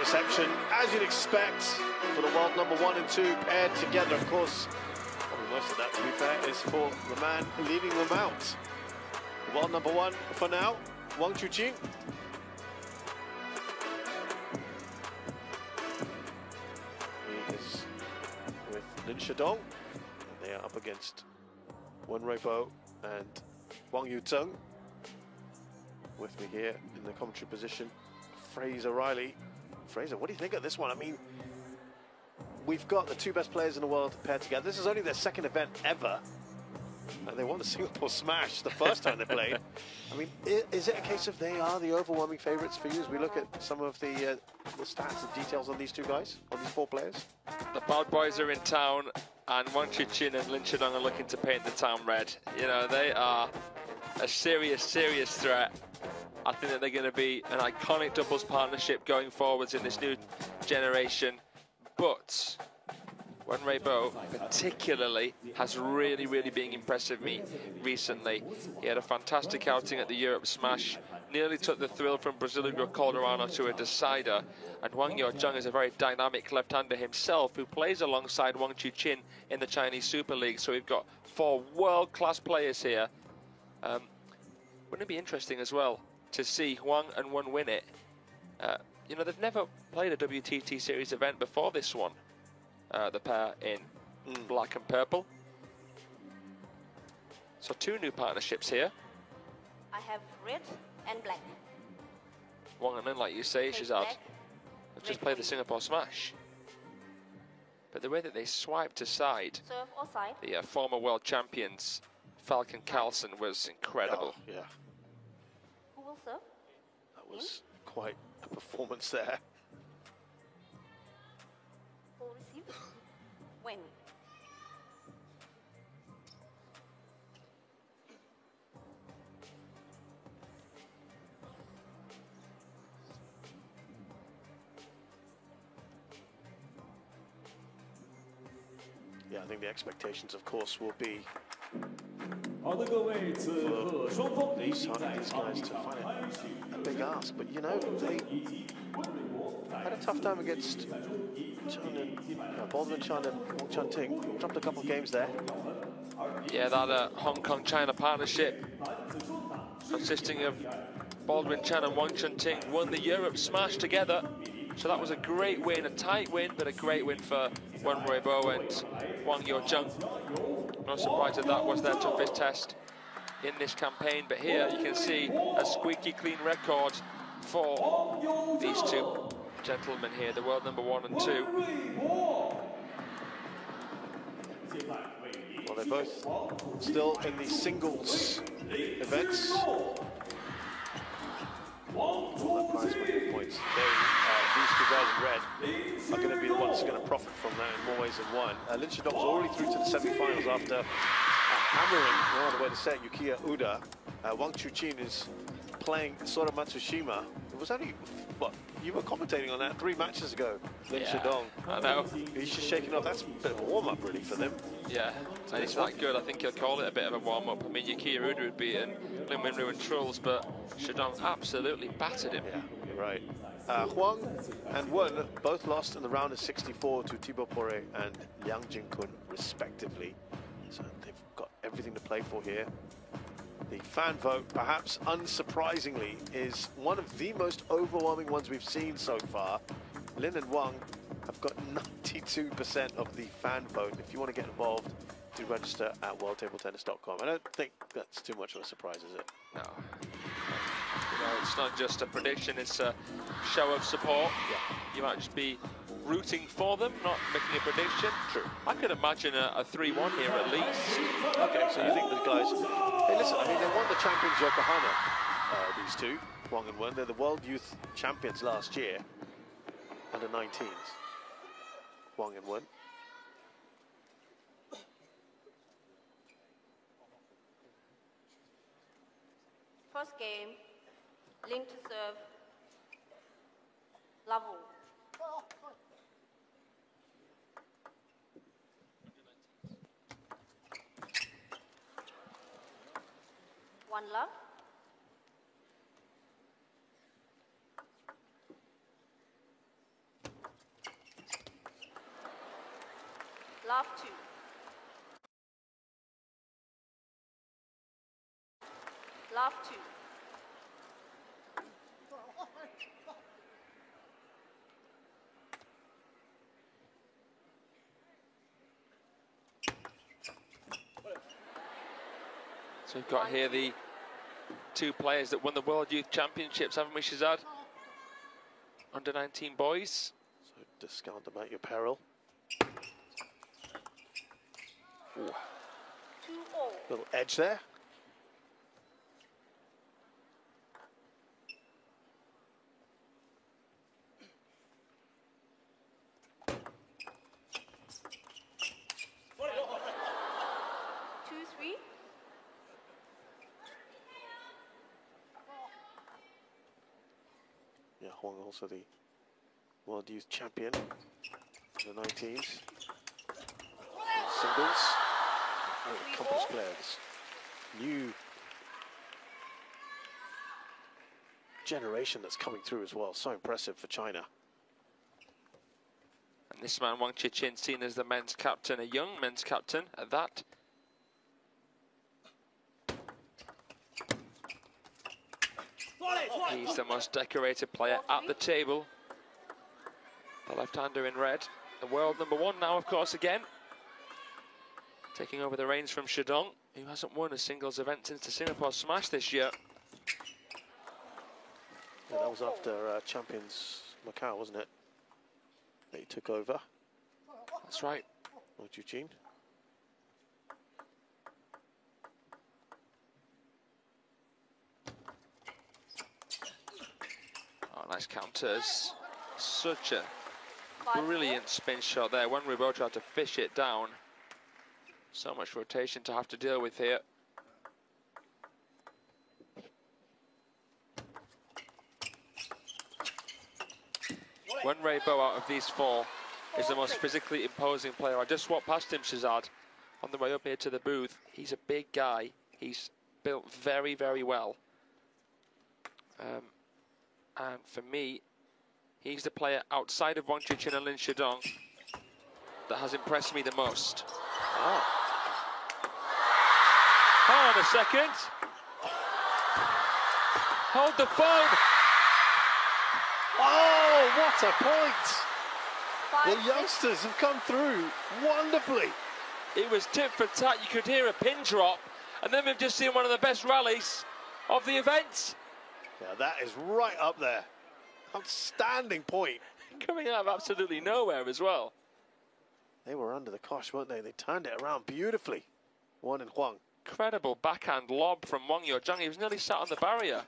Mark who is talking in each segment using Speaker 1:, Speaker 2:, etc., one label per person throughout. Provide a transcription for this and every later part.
Speaker 1: reception, as you'd expect, for the world number 1 and 2 paired together. Of course, probably most of that, to be fair, is for the man leading them out. The world number 1 for now, Wang Chuqin. He is with Lin Shidong, and they are up against Wen Weibo and Wang Yuzheng. With me here in the commentary position, Fraser Riley. Fraser, what do you think of this one? I mean, we've got the 2 best players in the world paired together. This is only their 2nd event ever, and they won the Singapore Smash the first time they played. I mean, is it a case of they are the overwhelming favourites for you as we look at some of the stats and details on these 2 guys, on these 4 players?
Speaker 2: The bad boys are in town, and Wang Chuqin and Lin Shidong are looking to paint the town red. You know, they are a serious, serious threat. I think that they're going to be an iconic doubles partnership going forwards in this new generation. But Wen Weibo particularly has really, really been impressive me recently. He had a fantastic outing at the Europe Smash, nearly took the thrill from Brasileiro Calderano to a decider. And Wang Yuzheng is a very dynamic left-hander himself who plays alongside Wang Chuqin in the Chinese Super League. So we've got 4 world-class players here. Wouldn't it be interesting as well to see Huang and Wen win it? You know, they've never played a WTT Series event before this one, the pair in black and purple. So 2 new partnerships here.
Speaker 3: I have red and black.
Speaker 2: Wang and Lin, like you say, she's out. Just played the Singapore Smash. But the way that they swiped aside
Speaker 3: Serve or side.
Speaker 2: the former world champions, Falcon Carlsen, was incredible.
Speaker 1: Oh, yeah.
Speaker 3: Who will serve?
Speaker 1: That was quite a performance there.
Speaker 3: Who will receive? When?
Speaker 1: Yeah, I think the expectations, of course, will be
Speaker 4: for
Speaker 1: these guys to find a big ask. But, you know, they had a tough time against Baldwin Chan and Wang Chunting. Dropped a couple of games there.
Speaker 2: Yeah, that Hong Kong-China partnership consisting of Baldwin Chan and Wang Chunting won the Europe Smash together. So that was a great win, a tight win, but a great win for Wen Weibo and Wang Yuzheng. No surprise that was their toughest test in this campaign, but here you can see a squeaky clean record for these 2 gentlemen here, the world number 1 and 2.
Speaker 1: Well, they're both still in the singles events. All their prize money points. These 2 guys in red are going to be the ones going to profit from that in more ways than one. Lin Shidong was already through to the semi-finals after hammering, no other way to say it, Yukiya Uda. Wang Chuqin is playing Sora Matsushima. It was only, what, you were commentating on that 3 matches ago, Lin Shidong.
Speaker 2: I know.
Speaker 1: He's just shaking off. That's a bit of a warm-up, really, for them.
Speaker 2: Yeah, and he's that good. I think he'll call it a bit of a warm-up. I mean, Yukiya Uda had beaten Lin Wenru and Trulls, but Shidong absolutely battered him.
Speaker 1: Yeah, you're right. Huang and Wen both lost in the round of 64 to Thibaut Poré and Liang Jinkun, respectively. So they've got everything to play for here. The fan vote, perhaps unsurprisingly, is one of the most overwhelming ones we've seen so far. Lin and Wang have got 92% of the fan vote. If you want to get involved, do register at worldtabletennis.com. I don't think that's too much of a surprise, is it?
Speaker 2: No. You know, it's not just a prediction, it's a show of support.
Speaker 1: Yeah.
Speaker 2: You might just be rooting for them, not making a prediction.
Speaker 1: True.
Speaker 2: I could imagine a 3-1 here at least.
Speaker 1: Okay, so you think the guys... Hey, listen, I mean, they won the Champions Yokohama, these 2, Wang and Wen. They're the World Youth Champions last year, under 19s, Wang and Wen.
Speaker 3: First game, Lin to serve. Level. One love. Love 2.
Speaker 2: So we've got here the two players that won the World Youth Championships, haven't we, Shazad? Under 19 boys.
Speaker 1: So discount them at your peril. Ooh.
Speaker 3: 2-0.
Speaker 1: Little edge there. Yeah, Huang also the World Youth Champion in the 19s. Singles. Very accomplished players. New generation that's coming through as well. So impressive for China.
Speaker 2: And this man, Wang Chichin, seen as the men's captain, a young men's captain at that. He's the most decorated player at the table. The left-hander in red. The world #1 now, of course, again. Taking over the reins from Shidong, who hasn't won a singles event since the Singapore Smash this year.
Speaker 1: Yeah, that was after Champions Macau, wasn't it? That he took over.
Speaker 2: That's right.
Speaker 1: Wang Chuqin.
Speaker 2: Oh, nice counters. Such a brilliant spin shot there. Wen Ruibo tried to fish it down. So much rotation to have to deal with here. Wen Ruibo out of these four is the most physically imposing player. I just walked past him, Shazad, on the way up here to the booth. He's a big guy. He's built very, very well. And for me, he's the player outside of Wang Chuqin and Lin Shidong that has impressed me the most.
Speaker 1: Ah.
Speaker 2: Hold on a second. Hold the phone.
Speaker 1: Oh, what a point!
Speaker 3: 5-6.
Speaker 1: The youngsters have come through wonderfully.
Speaker 2: It was tit for tat. You could hear a pin drop. And then we've just seen one of the best rallies of the event.
Speaker 1: Yeah, that is right up there. Outstanding point.
Speaker 2: Coming out of absolutely nowhere as well.
Speaker 1: They were under the cosh, weren't they? They turned it around beautifully. Wan and Huang.
Speaker 2: Incredible backhand lob from Wang Yaozhang. He was nearly sat on the barrier.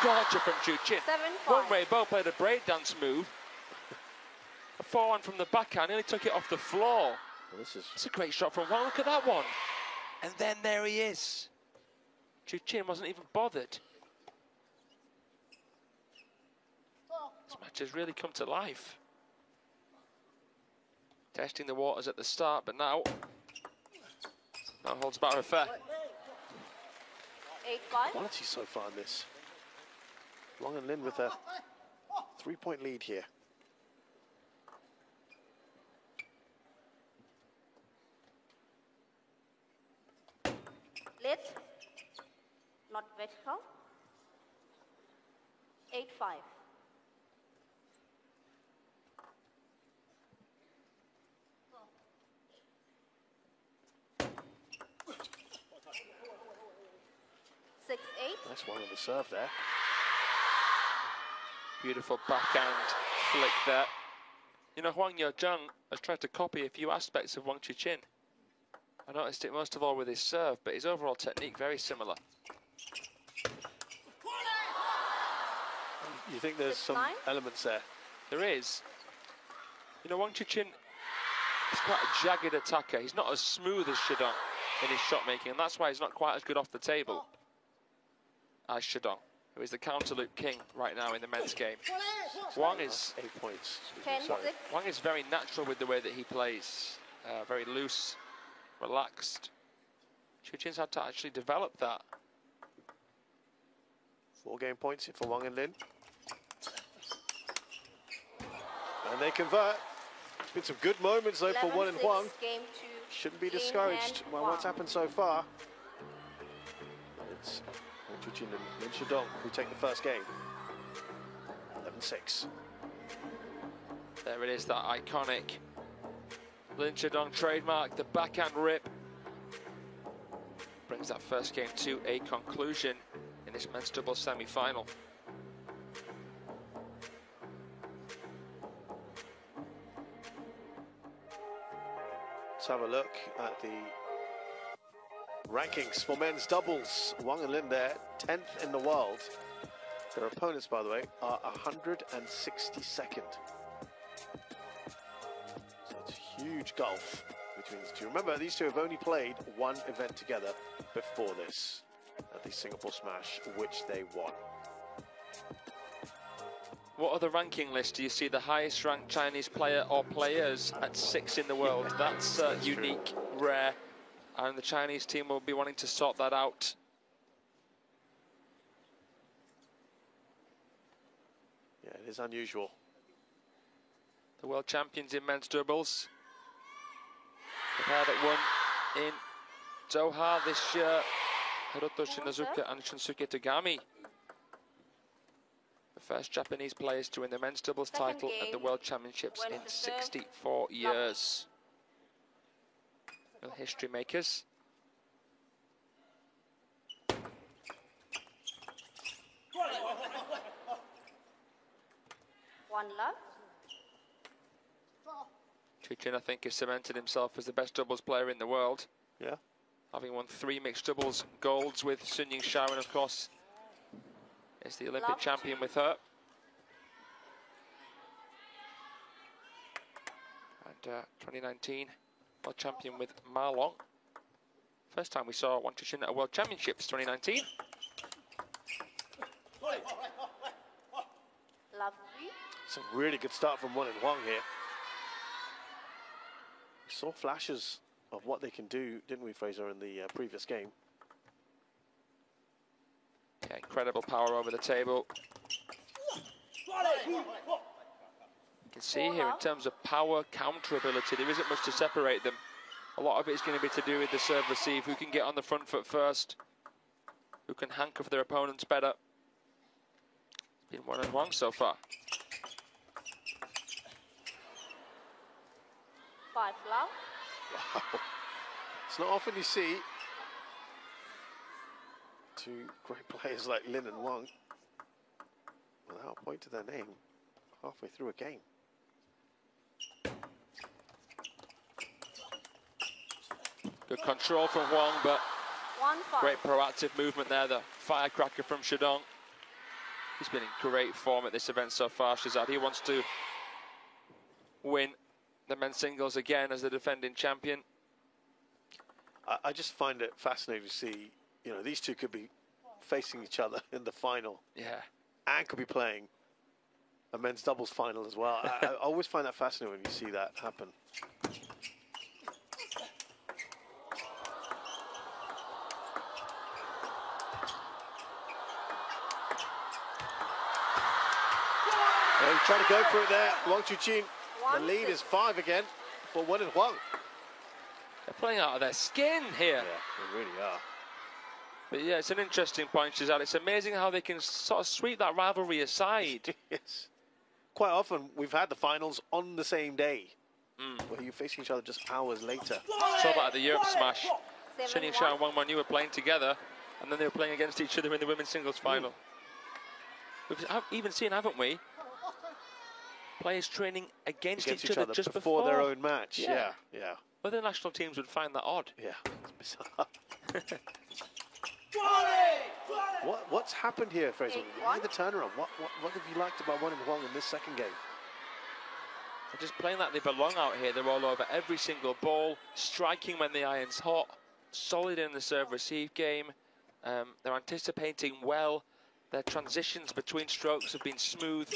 Speaker 2: Scorcher from Chuqin.
Speaker 3: 7-5.
Speaker 2: Wen Ruibo played a breakdance move. A forehand from the backhand, nearly took it off the floor.
Speaker 1: Well,
Speaker 2: It's a great shot from Wang. Look at that one. And then there he is. Chuqin wasn't even bothered. This match has really come to life. Testing the waters at the start, but now no holds barred affair.
Speaker 3: 8-5.
Speaker 1: quality so far in this. Wang and Lin with a 3-point lead here.
Speaker 3: Lit. Not vertical. 8-5.
Speaker 1: Nice one on the serve there.
Speaker 2: Beautiful backhand flick there. You know, Huang Yaozhang has tried to copy a few aspects of Wang Chuqin. I noticed it most of all with his serve, but his overall technique very similar.
Speaker 1: You think there's some elements there?
Speaker 2: There is. You know, Wang Chuqin is quite a jagged attacker. He's not as smooth as Shidong in his shot making, and that's why he's not quite as good off the table as Shidong, who is the counter loop king right now in the men's game. Wang is
Speaker 1: 8 points.
Speaker 3: 10-6.
Speaker 2: Wang is very natural with the way that he plays, very loose, relaxed. Chuqin's had to actually develop that.
Speaker 1: 4 game points here for Wang and Lin. And they convert. It's been some good moments though for Wan and Huang.
Speaker 3: Game 2.
Speaker 1: Shouldn't be discouraged by what's happened so far. It's Wang Chuqin and Lin Shidong who take the first game. 11-6.
Speaker 2: There it is, that iconic Lin Shidong trademark, the backhand rip. Brings that first game to a conclusion in this men's doubles semi-final.
Speaker 1: Let's have a look at the rankings for men's doubles. Wang and Lin there, 10th in the world. Their opponents, by the way, are 162nd. So it's a huge gulf between these two. Remember, these two have only played one event together before this, at the Singapore Smash, which they won.
Speaker 2: What other ranking list do you see the highest ranked Chinese player or players at 6 in the world? That's unique, rare, and the Chinese team will be wanting to sort that out.
Speaker 1: Yeah, it is unusual.
Speaker 2: The world champions in men's doubles. The pair that won in Doha this year, Hiroto Shinazuka and Shunsuke Tagami. The first Japanese players to win the men's doubles title at the World Championships in 64 years. Real history makers.
Speaker 3: One love.
Speaker 2: Chuqin, I think, has cemented himself as the best doubles player in the world.
Speaker 1: Yeah.
Speaker 2: Having won 3 mixed doubles golds with Sun Ying Shao, and of course is the Olympic champion with her. And 2019 world champion with Ma Long. First time we saw Wang Chuqin at a World Championships, 2019.
Speaker 3: Love 3.
Speaker 1: It's a really good start from Wen and Huang here. We saw flashes of what they can do, didn't we, Fraser, in the previous game?
Speaker 2: Yeah, incredible power over the table. You can see here in terms of power, counter ability, there isn't much to separate them. A lot of it is going to be to do with the serve receive, who can get on the front foot first, who can handcuff their opponents better. It's been Wen and Huang so far.
Speaker 3: 5 love.
Speaker 1: Wow. It's not often you see two great players like Lin and Huang without a point to their name halfway through a game.
Speaker 2: Good control from Huang, but
Speaker 3: 1-5.
Speaker 2: great proactive movement there, the firecracker from Shidong. He's been in great form at this event so far, Shazad. He wants to win the men's singles again as the defending champion.
Speaker 1: I just find it fascinating to see, you know, these two could be facing each other in the final.
Speaker 2: Yeah.
Speaker 1: And could be playing a men's doubles final as well. I always find that fascinating when you see that happen. Well, he's trying to go for it there. Wang Chuqin, the lead is 5 again for Wen and Huang.
Speaker 2: They're playing out of their skin here.
Speaker 1: Yeah, they really are.
Speaker 2: But yeah, it's an interesting point, Shazad. It's amazing how they can sort of sweep that rivalry aside.
Speaker 1: Yes. Quite often, we've had the finals on the same day, where you're facing each other just hours later.
Speaker 2: Saw that at the Europe Smash.
Speaker 3: 7-1.
Speaker 2: Sun Ying Shao and Wang Wanyu were playing together, and then they were playing against each other in the women's singles final. We've even seen, haven't we, players training against each other just before
Speaker 1: their own match.
Speaker 2: Yeah.
Speaker 1: Yeah.
Speaker 2: Other national teams would find that odd.
Speaker 1: Yeah, it's bizarre. What's happened here, Fraser? Why the turnaround? What have you liked about Wen and Huang in this second game?
Speaker 2: They're just playing like they belong out here. They're all over every single ball, striking when the iron's hot, solid in the serve-receive game. They're anticipating well. Their transitions between strokes have been smooth,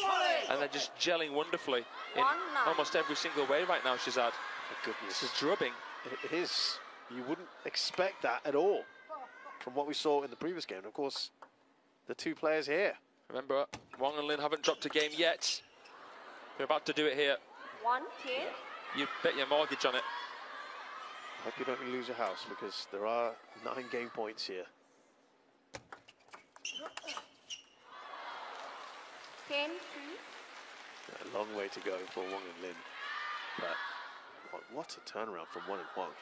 Speaker 2: and they're just gelling wonderfully in almost every single way right now, Shazad.
Speaker 1: Oh, goodness.
Speaker 2: It's drubbing.
Speaker 1: It is. You wouldn't expect that at all from what we saw in the previous game. And of course, the two players here.
Speaker 2: Remember, Wang and Lin haven't dropped a game yet. They're about to do it here.
Speaker 3: 1-10.
Speaker 2: You bet your mortgage on it.
Speaker 1: I hope you don't lose your house, because there are 9 game points here.
Speaker 3: 10-2.
Speaker 1: A long way to go for Wang and Lin. But what a turnaround from Won and Huang.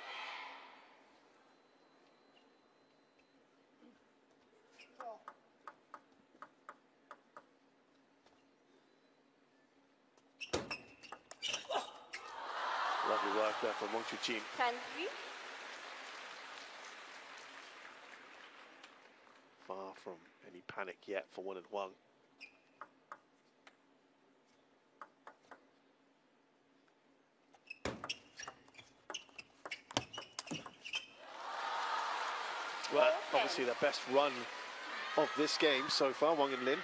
Speaker 1: Lovely work there from Wang Chuqin.
Speaker 3: 10-3.
Speaker 1: Far from any panic yet for Won and Huang. Well, obviously the best run of this game so far, Wang and Lin.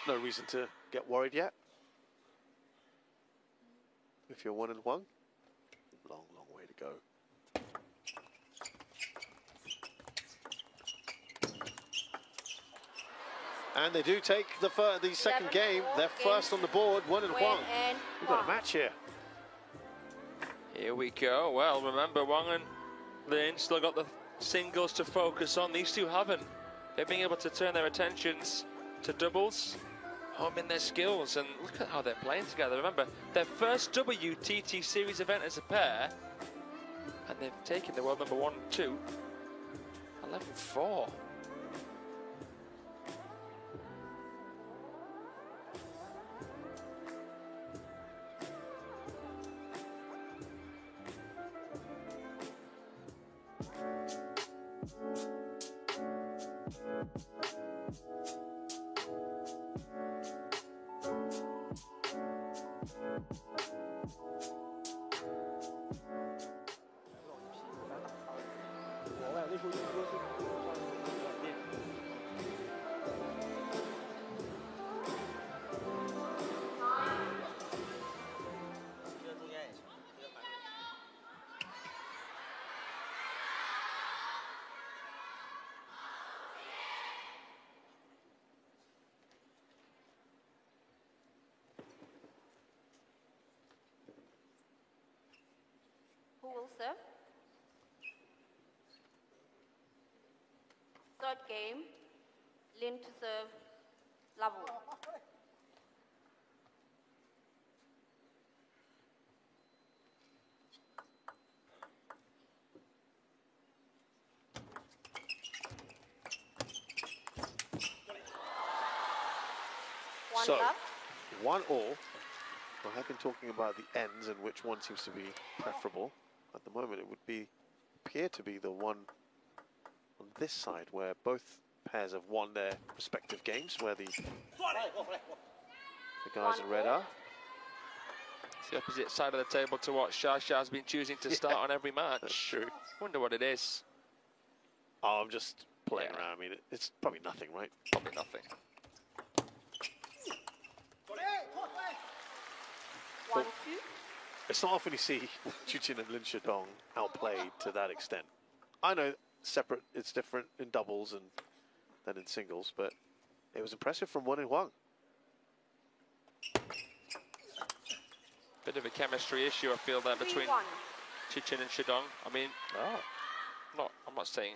Speaker 1: No reason to get worried yet. If you're Won and Huang, long, long way to go. And they do take the second game. They're first on the board, Won and Huang. We've got a match here.
Speaker 2: Here we go. Well, remember, Wang and Lin still got the singles to focus on. These two haven't. They're being able to turn their attentions to doubles, hone in their skills, and look at how they're playing together. Remember, their first WTT Series event as a pair, and they've taken the world number 1 and 2, 11-4.
Speaker 3: Who will serve? Third game, Lin to serve, level.
Speaker 1: So,
Speaker 3: Love.
Speaker 1: 1 all. I have been talking about the ends and which one seems to be preferable. At the moment, it would appear to be the one on this side where both pairs have won their respective games, where the guys in red are.
Speaker 2: It's the opposite side of the table to what Xiaoxiao's been choosing to start on every match.
Speaker 1: That's true.
Speaker 2: Wonder what it is.
Speaker 1: Oh, I'm just playing
Speaker 2: Yeah.
Speaker 1: around. I mean, it's probably nothing, right?
Speaker 2: Probably nothing.
Speaker 3: 1-2.
Speaker 1: It's not often you see Chuqin and Lin Shidong outplayed to that extent. I know separate, it's different in doubles and than in singles, but it was impressive from Won and Huang.
Speaker 2: Bit of a chemistry issue, I feel, there between
Speaker 3: 3-1.
Speaker 2: Chuqin and Shidong. I mean,
Speaker 1: Oh,
Speaker 2: I'm not saying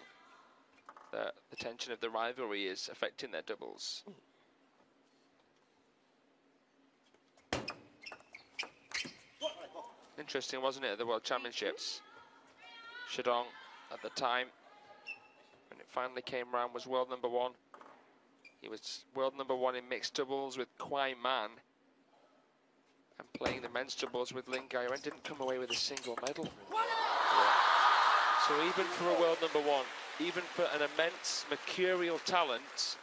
Speaker 2: that the tension of the rivalry is affecting their doubles. Interesting, wasn't it, at the World Championships? Shidong, at the time, when it finally came round, was world number 1. He was world number 1 in mixed doubles with Kwai Man, and playing the men's doubles with Lin Gairen, didn't come away with a single medal. So even for a world number 1, even for an immense mercurial talent,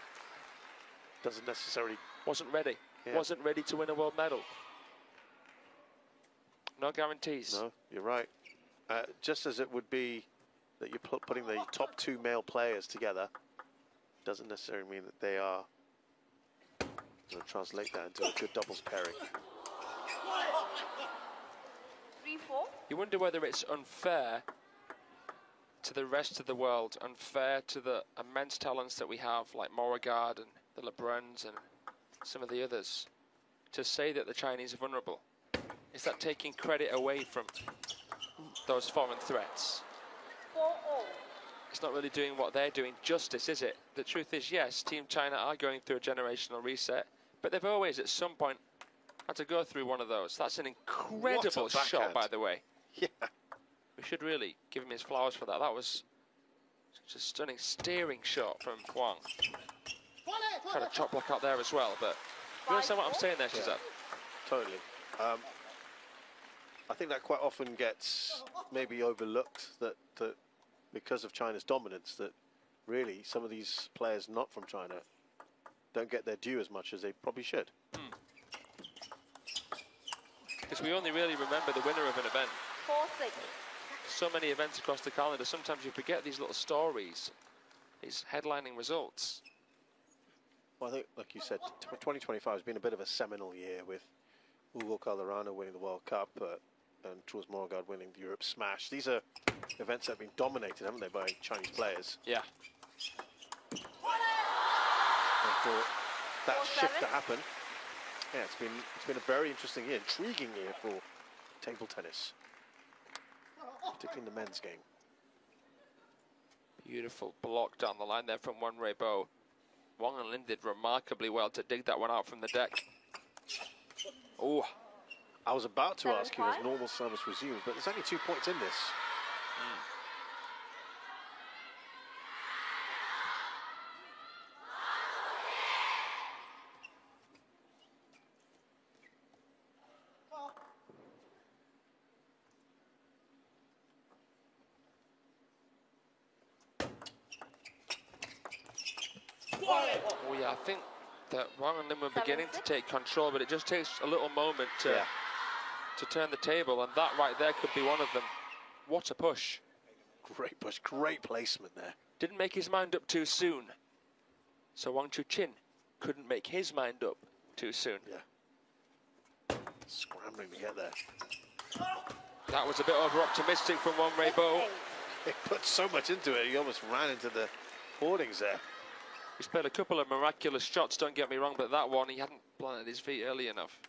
Speaker 1: doesn't necessarily.
Speaker 2: wasn't ready.
Speaker 1: Yeah.
Speaker 2: Wasn't ready to win a world medal. No guarantees.
Speaker 1: No, you're right. Just as it would be that you're putting the top 2 male players together, doesn't necessarily mean that they are going to translate that into a good doubles pairing.
Speaker 3: 3-4.
Speaker 2: You wonder whether it's unfair to the rest of the world, unfair to the immense talents that we have, like Moragard and the Lebruns and some of the others, to say that the Chinese are vulnerable. Is that taking credit away from those foreign threats?
Speaker 3: 4-all.
Speaker 2: it's not really doing what they're doing justice, is it? The truth is, yes, Team China are going through a generational reset, but they've always, at some point, had to go through one of those. That's an incredible shot, by the way.
Speaker 1: Yeah.
Speaker 2: We should really give him his flowers for that. That was such a stunning steering shot from Huang. Had a chop block out there as well, but you understand what I'm saying there, Shazad?
Speaker 1: Totally. I think that quite often gets maybe overlooked, that because of China's dominance, that really some of these players not from China don't get their due as much as they probably should.
Speaker 2: Because we only really remember the winner of an event.
Speaker 3: 4-6.
Speaker 2: So many events across the calendar, sometimes you forget these little stories, these headlining results.
Speaker 1: Well, I think, like you said, 2025 has been a bit of a seminal year with Hugo Calderano winning the World Cup and Truls Morgard winning the Europe Smash. These are events that have been dominated, haven't they, by Chinese players?
Speaker 2: Yeah.
Speaker 1: And for that shift to happen, yeah, it's been a very interesting year, intriguing year for table tennis, particularly in the men's game.
Speaker 2: Beautiful block down the line there from Wenrei-Bo. Wang and Lin did remarkably well to dig that one out from the deck. Oh,
Speaker 1: I was about to ask you,
Speaker 3: 7-5.
Speaker 1: as normal service resumes, but there's only 2 points in this.
Speaker 2: Oh yeah, I think that Wang and Lin were beginning to take control, but it just takes a little moment to turn the table, and that right there could be one of them. What a push.
Speaker 1: Great push, great placement there.
Speaker 2: Didn't make his mind up too soon. So Wang Chuqin couldn't make his mind up too soon.
Speaker 1: Yeah. Scrambling to get there.
Speaker 2: That was a bit over-optimistic from Wenrei-Bo.
Speaker 1: He put so much into it, he almost ran into the hoardings there.
Speaker 2: He's played a couple of miraculous shots, don't get me wrong, but that one, he hadn't planted his feet early enough.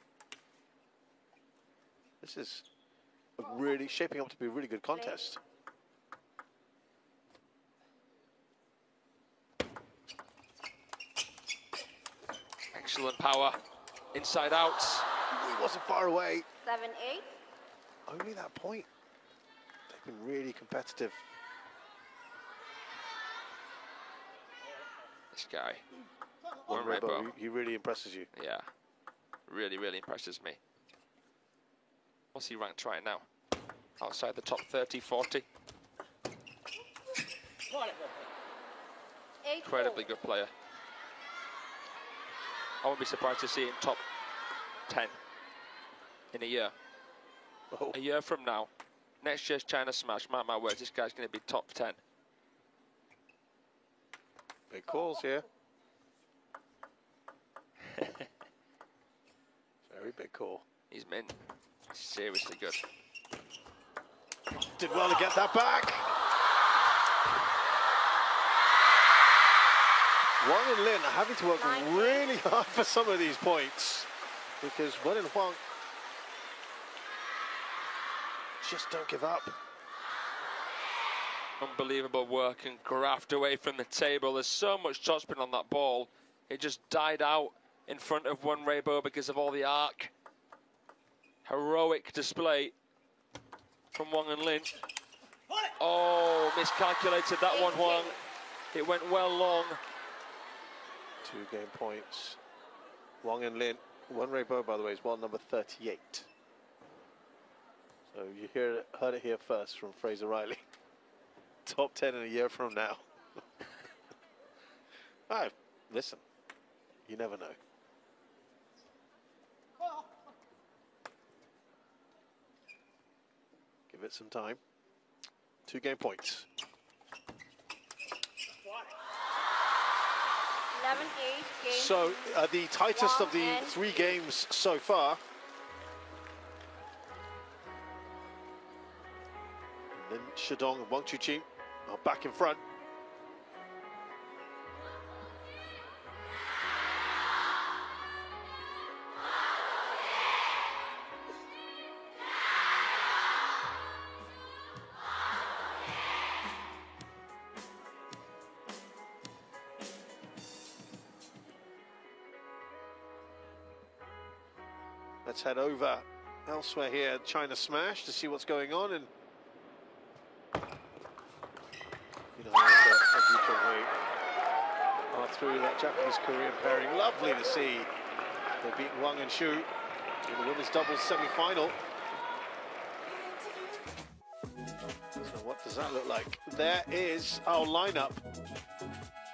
Speaker 1: This is really shaping up to be a really good contest.
Speaker 2: Excellent power, inside out.
Speaker 1: He wasn't far away.
Speaker 3: 7-8.
Speaker 1: Only that point. They've been really competitive.
Speaker 2: This guy,
Speaker 1: Wenrei-Bo,
Speaker 2: Wenrei-Bo.
Speaker 1: he really impresses you.
Speaker 2: Yeah, really, really impresses me. What's he ranked right now? Outside the top 30, 40. Incredibly good player. I won't be surprised to see him top 10 in a year.
Speaker 1: Oh.
Speaker 2: A year from now, next year's China Smash, mark my words, this guy's going to be top 10.
Speaker 1: Big calls here. Very big call.
Speaker 2: He's seriously good.
Speaker 1: Did well to get that back. Wang and Lin are having to work really hard for some of these points, because Wen and Huang just don't give up.
Speaker 2: Unbelievable work and graft away from the table. There's so much topspin on that ball. It just died out in front of Wenrei-Bo because of all the arc. Heroic display from Wang and Lin. Oh, miscalculated that one, Huang. It went well long.
Speaker 1: 2 game points. Wang and Lin. Wenrei-Bo, by the way, is world number 38. So you heard it here first from Fraser Riley. Top 10 in a year from now. Listen, you never know. Give it some time. 2 game points.
Speaker 3: 11-8. Game
Speaker 1: So the tightest of the
Speaker 3: Wang and
Speaker 1: 3 games so far. And then Shidong and Wang Chuqin are back in front. Let's head over elsewhere here, China Smash, to see what's going on. And are through that Japanese-Korean pairing. Lovely to see. They've beaten Wang and Xu in the women's doubles semi-final. So what does that look like? There is our lineup.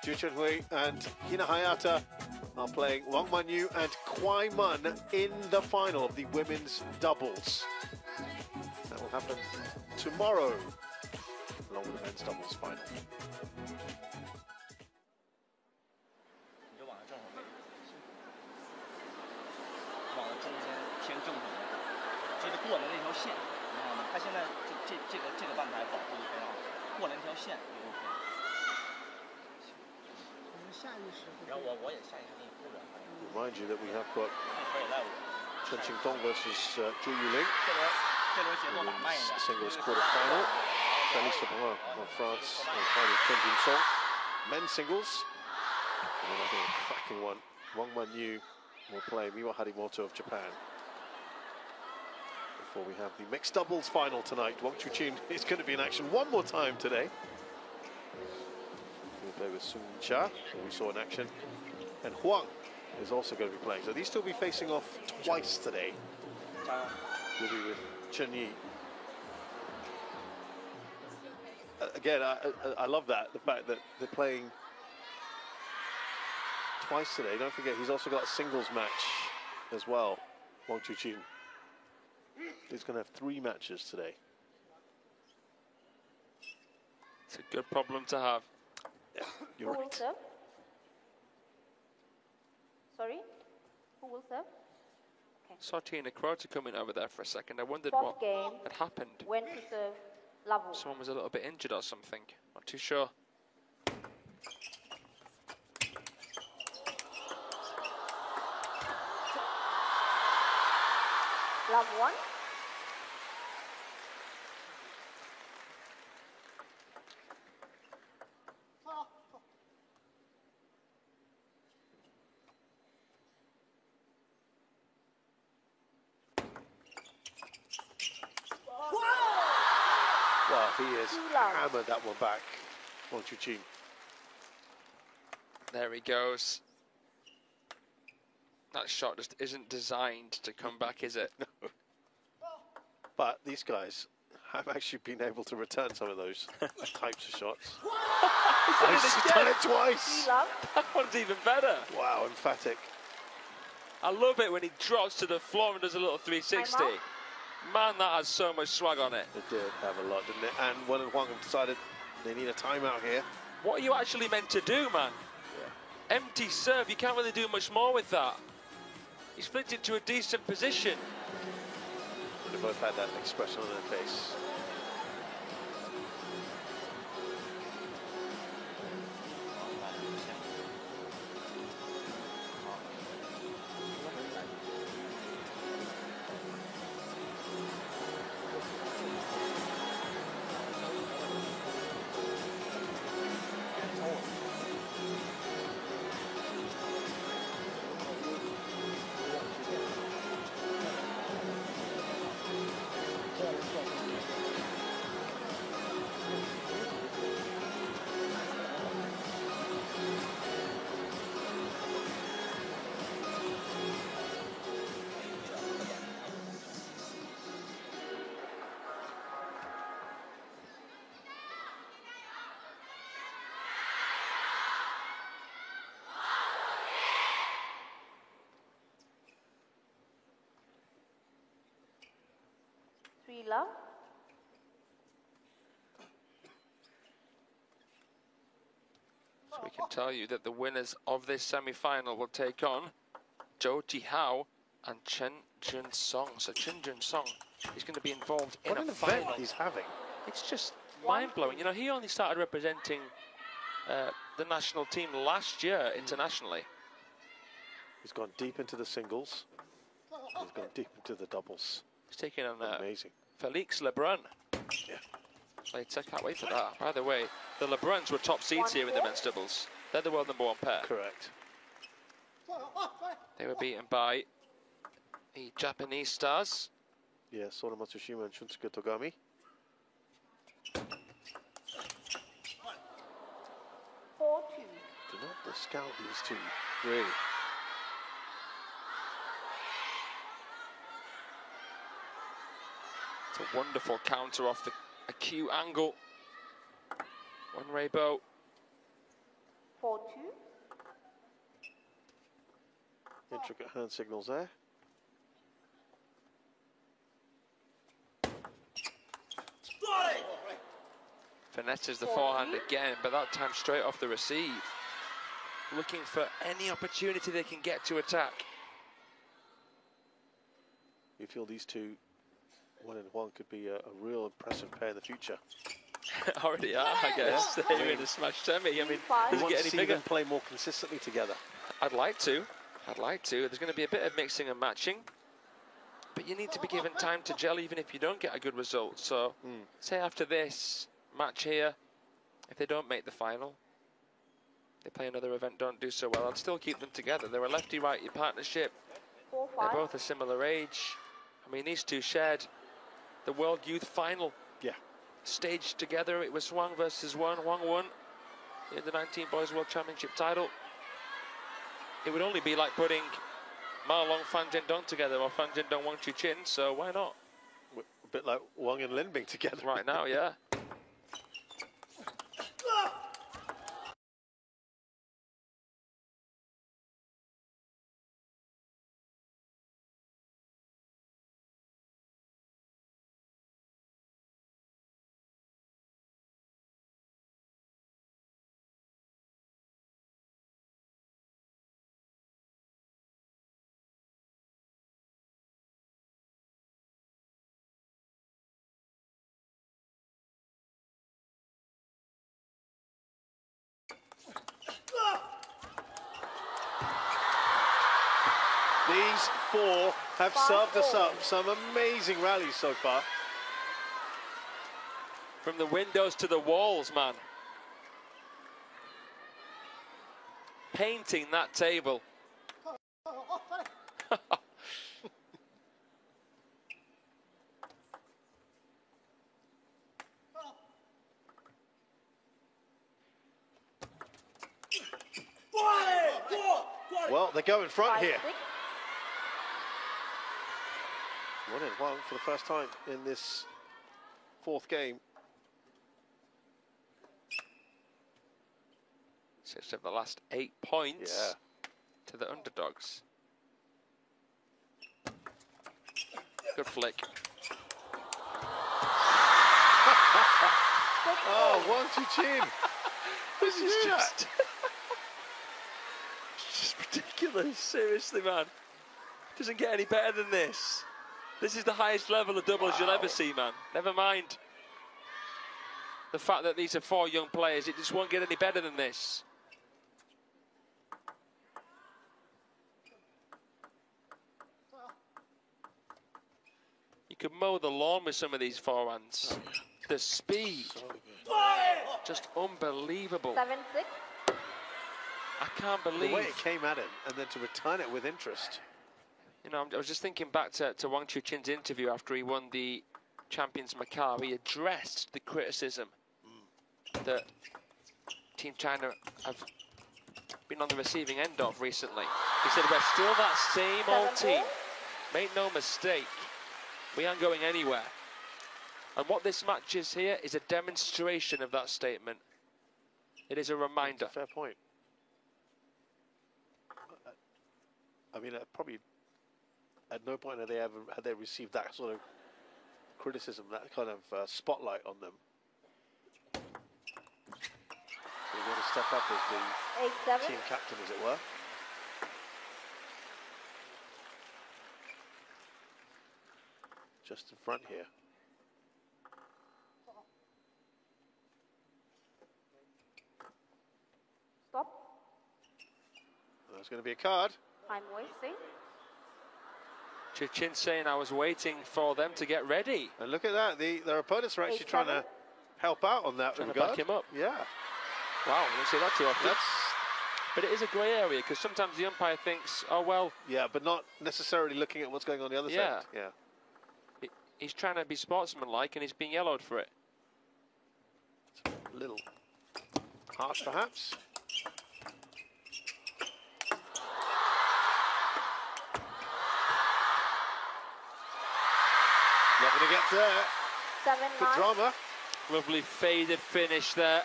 Speaker 1: Ju Chunhui and Hina Hayata are playing Wang Manyu and Kwai Mun in the final of the women's doubles. That will happen tomorrow, along with the men's doubles final.
Speaker 5: 你就往正手背，往中间偏正手边，就是过了那条线，你看吗？他现在这个半台保护的非常好，过了那条线就 OK。然后我也下意识给你护着。
Speaker 1: Remind you that we have got Chen Qingdong versus Zhu Yuling.
Speaker 5: 这轮节奏打慢一点。
Speaker 1: Singles quarter final. Félix Lebrun of France and final Chen Jinsong. Men's singles. And then I think a cracking one. Wang Manyu will play Miwa Harimoto of Japan. Before we have the mixed doubles final tonight. Wang Chuqin is going to be in action one more time today. We'll play with Sung Cha, who we saw in action. And Huang is also going to be playing. So these two will be facing off twice today. We'll be with Chen Yi. Again, I love that, the fact that they're playing twice today. Don't forget, he's also got a singles match as well, Wang Chuqin. He's going to have 3 matches today.
Speaker 2: It's a good problem to have.
Speaker 1: Yeah, you're
Speaker 3: Who will
Speaker 1: right.
Speaker 3: serve? Sorry? Who will serve? Okay.
Speaker 2: Saw Tina Crota coming over there for a second. I wondered
Speaker 3: Fourth
Speaker 2: what
Speaker 3: game.
Speaker 2: had happened.
Speaker 3: When to serve? Lavu.
Speaker 2: Someone was a little bit injured or something. Not too sure.
Speaker 3: Love 1.
Speaker 1: Well, he has hammered that one back, Wang Chuqin.
Speaker 2: There he goes. That shot just isn't designed to come back, is it?
Speaker 1: No. But these guys have actually been able to return some of those types of shots. He's done it twice.
Speaker 3: Love.
Speaker 2: That one's even better.
Speaker 1: Wow, emphatic.
Speaker 2: I love it when he drops to the floor and does a little 360.
Speaker 3: Time out.
Speaker 2: Man, that has so much swag on it.
Speaker 1: It did have a lot, didn't it? And Wen and Huang have decided they need a timeout here.
Speaker 2: What are you actually meant to do, man?
Speaker 1: Yeah.
Speaker 2: Empty serve, you can't really do much more with that. He's flipped it to a decent position.
Speaker 1: And they both had that expression on their face.
Speaker 3: Love.
Speaker 2: So we can tell you that the winners of this semi-final will take on Zhou Jihao and Chen Junsong. So Chen Junsong is going to be involved in
Speaker 1: What an
Speaker 2: a
Speaker 1: event
Speaker 2: final.
Speaker 1: he's having.
Speaker 2: It's just mind-blowing. You know, he only started representing the national team last year internationally.
Speaker 1: He's gone deep into the singles. He's gone deep into the doubles.
Speaker 2: He's taking on
Speaker 1: Amazing.
Speaker 2: Félix Lebrun.
Speaker 1: Yeah.
Speaker 2: I can't wait for that. By the way, the Lebruns were top seeds here in the men's doubles. They're the world #1 pair.
Speaker 1: Correct.
Speaker 2: They were beaten by the Japanese stars.
Speaker 1: Yeah, Sora Matsushima and Shunsuke Togami. Do not discount these two, really.
Speaker 2: It's a wonderful counter off the acute angle. Wenrei-Bo.
Speaker 3: 4-2.
Speaker 1: Intricate hand signals there.
Speaker 2: Finesses the forehand again, but that time straight off the receive. Looking for any opportunity they can get to attack.
Speaker 1: You feel these two, 1 and 1, could be a real impressive pair in the future.
Speaker 2: Already are, I guess. They're in a smash semi. I mean, does it get any
Speaker 1: see
Speaker 2: bigger?
Speaker 1: them play more consistently together.
Speaker 2: I'd like to. I'd like to. There's going to be a bit of mixing and matching. But you need to be given time to gel even if you don't get a good result. So, say after this match here, if they don't make the final, they play another event, don't do so well, I'd still keep them together. They're a lefty-righty partnership.
Speaker 3: 4-5.
Speaker 2: They're both a similar age. I mean, these two shared the World Youth Final.
Speaker 1: Yeah.
Speaker 2: Staged together. It was Hwang versus Won. Hwang won in the 19 Boys World Championship title. It would only be like putting Ma Long, Fan Jiandong together, or Fan Jiandong, Wang Chuqin, so why not?
Speaker 1: A bit like Wang and Lin Bing together.
Speaker 2: Right now, yeah.
Speaker 1: These four have served us up some amazing rallies so far.
Speaker 2: From the windows to the walls, man. Painting that table.
Speaker 1: Well, they go in front here.
Speaker 3: 5-6.
Speaker 1: 1 and 1 for the first time in this 4th game.
Speaker 2: 6 of the last 8 points
Speaker 1: Yeah.
Speaker 2: to the underdogs. Good flick.
Speaker 1: Oh, Wang Chuqin.
Speaker 2: This is just... it's just ridiculous, seriously, man. Doesn't get any better than this. This is the highest level of doubles you'll ever see, man. Never mind the fact that these are 4 young players. It just won't get any better than this. You could mow the lawn with some of these forehands. The speed, just unbelievable.
Speaker 3: 7-6.
Speaker 2: I can't
Speaker 1: The
Speaker 2: believe.
Speaker 1: way it came at him and then to return it with interest.
Speaker 2: You know, I was just thinking back to Wang Chuqin's interview after he won the Champions Macau. He addressed the criticism that Team China have been on the receiving end of recently. He said, we're still that same old team. Make no mistake, we aren't going anywhere. And what this match is here is a demonstration of that statement. It is a reminder.
Speaker 1: Fair point. I mean, probably at no point had they received that sort of criticism, that kind of spotlight on them. They're going to step up as the
Speaker 3: 8-7.
Speaker 1: team captain, as it were. Just in front here.
Speaker 3: Stop.
Speaker 1: There's going to be a card.
Speaker 3: I'm wasting.
Speaker 2: Chuqin saying I was waiting for them to get ready.
Speaker 1: And look at that, their opponents are actually
Speaker 3: 8-7.
Speaker 1: trying to help out on that
Speaker 2: Trying to
Speaker 1: regard.
Speaker 2: back him up.
Speaker 1: Yeah.
Speaker 2: Wow, we don't see that too often. But it is a grey area because sometimes the umpire thinks, oh, well.
Speaker 1: Yeah, but not necessarily looking at what's going on the other side. Yeah.
Speaker 2: He's trying to be sportsmanlike and he's being yellowed for it.
Speaker 1: It's a little harsh, perhaps. Not going to get there.
Speaker 3: 7-9.
Speaker 1: Good drama.
Speaker 2: Lovely faded finish there.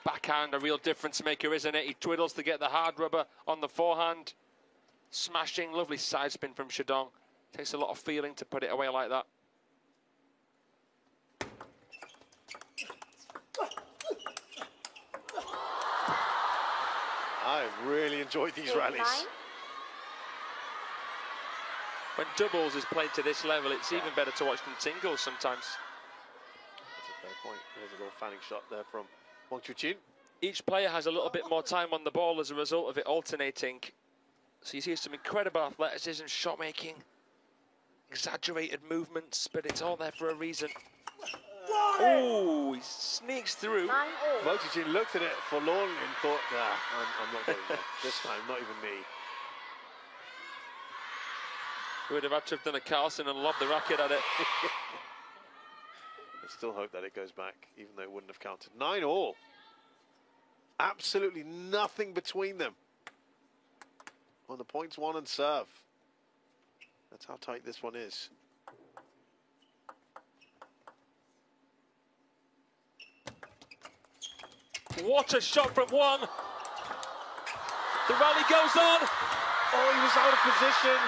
Speaker 2: Backhand, a real difference maker, isn't it? He twiddles to get the hard rubber on the forehand. Smashing, lovely side spin from Shidong. Takes a lot of feeling to put it away like that.
Speaker 1: I really enjoyed these rallies.
Speaker 3: 8-9.
Speaker 2: When doubles is played to this level, it's even better to watch than singles sometimes.
Speaker 1: That's a fair point. There's a little fanning shot there from Wang Chuqin.
Speaker 2: Each player has a little bit more time on the ball as a result of it alternating. So you see some incredible athleticism, shot making, exaggerated movements, but it's all there for a reason. Oh, he sneaks through.
Speaker 3: 9-all.
Speaker 1: Wang Chuqin looked at it forlornly and thought, nah, I'm not going there. This time, not even me.
Speaker 2: We would have had to have done a Carlsen and lobbed the racket at it.
Speaker 1: I still hope that it goes back, even though it wouldn't have counted. 9-all. Absolutely nothing between them on the points one and serve. That's how tight this one is.
Speaker 2: What a shot from Wang. The rally goes on.
Speaker 1: Oh, he was out of position.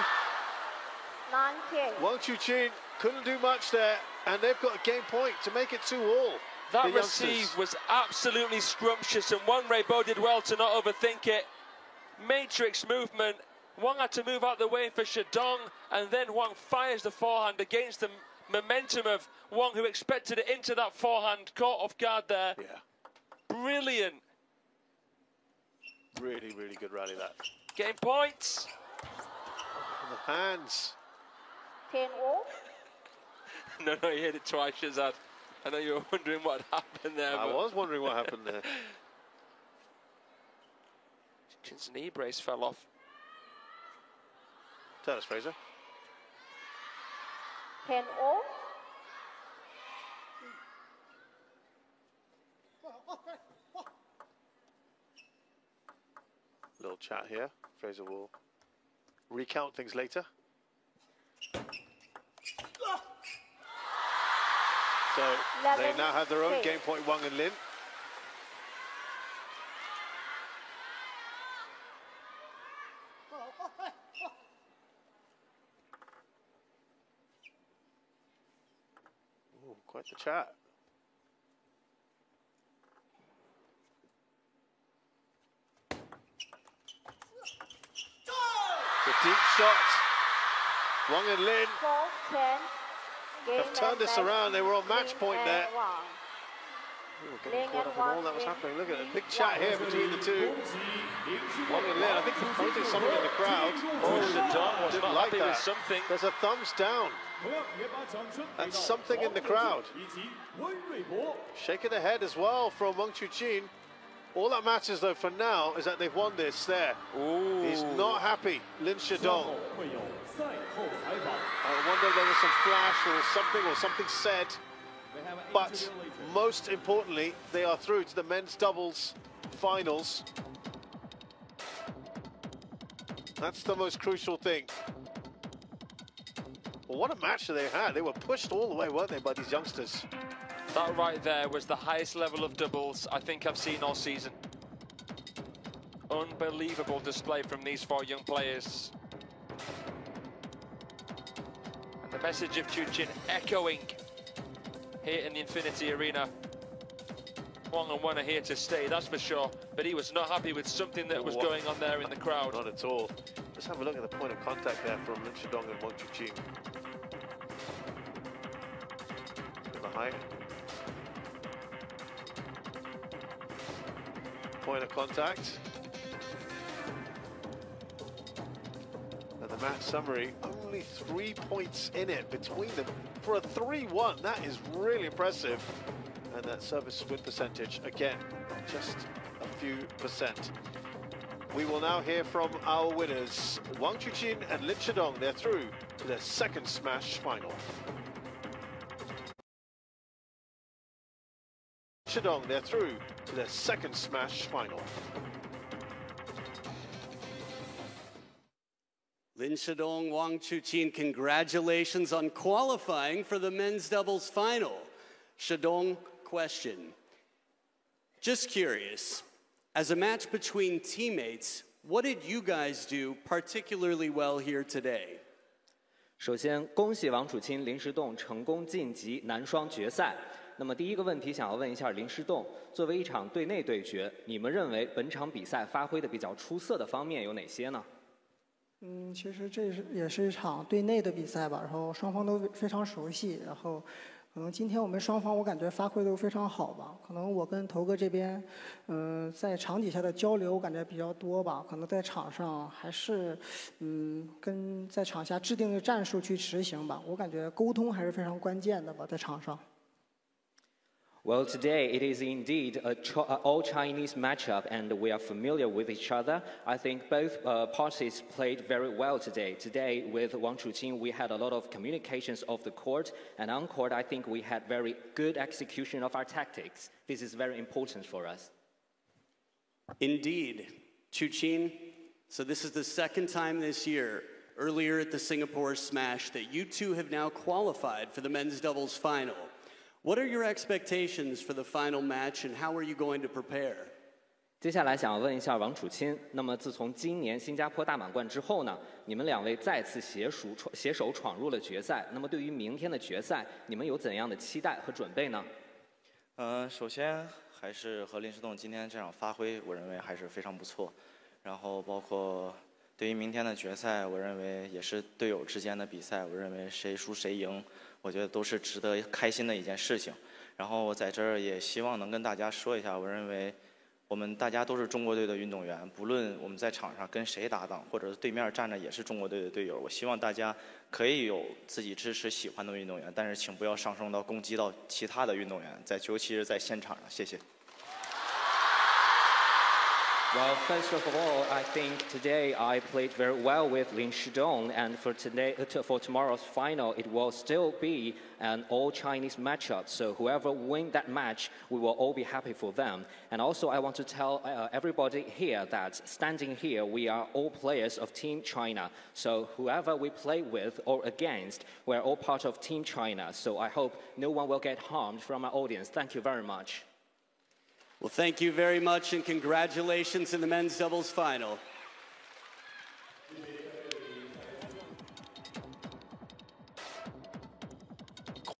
Speaker 3: 9-10.
Speaker 1: Wang Chuqin couldn't do much there, and they've got a game point to make it 2-all.
Speaker 2: That
Speaker 1: the youngsters.
Speaker 2: receive was absolutely scrumptious, and Wang Weibo did well to not overthink it. Matrix movement. Wang had to move out the way for Shidong, and then Wang fires the forehand against the momentum of Wang, who expected it into that forehand, caught off guard there.
Speaker 1: Yeah,
Speaker 2: Brilliant.
Speaker 1: really, really good rally that.
Speaker 2: Game points.
Speaker 1: And the hands.
Speaker 3: 10-all.
Speaker 2: No, he hit it twice, Shazad. I know you were wondering what happened there.
Speaker 1: I was wondering what happened there.
Speaker 2: Chin's knee brace fell off.
Speaker 1: Tell us, Fraser.
Speaker 3: 10-all.
Speaker 1: Little chat here. Fraser will recount things later. So they now have their own game point, Wang and Lin. Ooh, quite the chat. The deep shot. Wang and Lin
Speaker 3: 12-10.
Speaker 1: have turned this around. They were on match point there. We were getting
Speaker 3: Lin
Speaker 1: caught
Speaker 3: and
Speaker 1: up in all
Speaker 3: Wang
Speaker 1: that was
Speaker 3: in
Speaker 1: happening. Look at it. Big chat here between the two. Wang and Lin, I think they're pointing something in the crowd.
Speaker 2: Oh, Shidong was
Speaker 1: didn't
Speaker 2: not
Speaker 1: like
Speaker 2: happy
Speaker 1: that.
Speaker 2: with something.
Speaker 1: There's a thumbs down. That's something in the crowd. Shaking the head as well from Wang Chuqin. All that matters, though, for now, is that they've won this there.
Speaker 2: Ooh.
Speaker 1: He's not happy, Lin Shidong. I wonder if there was some flash or something said. But most importantly, they are through to the men's doubles finals. That's the most crucial thing. Well, what a match they had. They were pushed all the way, weren't they, by these youngsters?
Speaker 2: That right there was the highest level of doubles I think I've seen all season. Unbelievable display from these four young players. And the message of Chuqin echoing here in the Infinity Arena. Wang and Wen are here to stay, that's for sure. But he was not happy with something that was going on there in the crowd.
Speaker 1: Not at all. Let's have a look at the point of contact there from Lin Shidong and Wang Chuqin. The height. Point of contact. And the the match summary, only 3 points in it between them for a 3-1. That is really impressive. And that service win percentage, again, just a few percent. We will now hear from our winners, Wang Chuqin and Lin Shidong. They're through to their second Smash final. Shidong, they're through to their second Smash final.
Speaker 6: Lin Shidong, Wang Chuqin, congratulations on qualifying for the men's doubles final. Shidong, question. Just curious, as a match between teammates, what did you guys do particularly well here today?
Speaker 7: 首先，恭喜王楚钦、林诗栋成功晋级男双决赛。那么第一个问题想要问一下林诗栋，作为一场队内对决，你们认为本场比赛发挥的比较出色的方面有哪些呢？
Speaker 8: 其实也是一场队内的比赛吧，然后双方都非常熟悉，然后可能今天我们双方我感觉发挥都非常好吧。可能我跟头哥这边，在场底下的交流我感觉比较多吧，可能在场上还是跟在场下制定的战术去执行吧。我感觉沟通还是非常关键的吧，在场上。
Speaker 7: Well, today it is indeed an all-Chinese matchup, and we are familiar with each other. I think both parties played very well today. Today, with Wang Chuqin, we had a lot of communications off the court, and on court, I think we had very good execution of our tactics. This is very important for us.
Speaker 6: Indeed. Chuqin, so this is the second time this year, earlier at the Singapore Smash, that you two have now qualified for the men's doubles final. What are your expectations for the final match, and how are you going to prepare?
Speaker 7: 接下来想要问一下王楚钦，那么自从今年新加坡大满贯之后呢，你们两位再次携手闯入了决赛。那么对于明天的决赛，你们有怎样的期待和准备呢？
Speaker 5: 首先还是和林诗栋今天这场发挥，我认为还是非常不错。然后包括对于明天的决赛，我认为也是队友之间的比赛，我认为谁输谁赢，我觉得都是值得开心的一件事情。然后我在这儿也希望能跟大家说一下，我认为我们大家都是中国队的运动员，不论我们在场上跟谁搭档，或者对面站着也是中国队的队友。我希望大家可以有自己支持喜欢的运动员，但是请不要上升到攻击到其他的运动员，尤其是在现场上。谢谢。
Speaker 7: Well, first of all, I think today I played very well with Lin Shidong, and for tomorrow's final, it will still be an all-Chinese matchup. So whoever wins that match, we will all be happy for them. And also, I want to tell everybody here that standing here, we are all players of Team China. So whoever we play with or against, we're all part of Team China. So I hope no one will get harmed from our audience. Thank you very much.
Speaker 6: Well, thank you very much, and congratulations in the men's doubles final.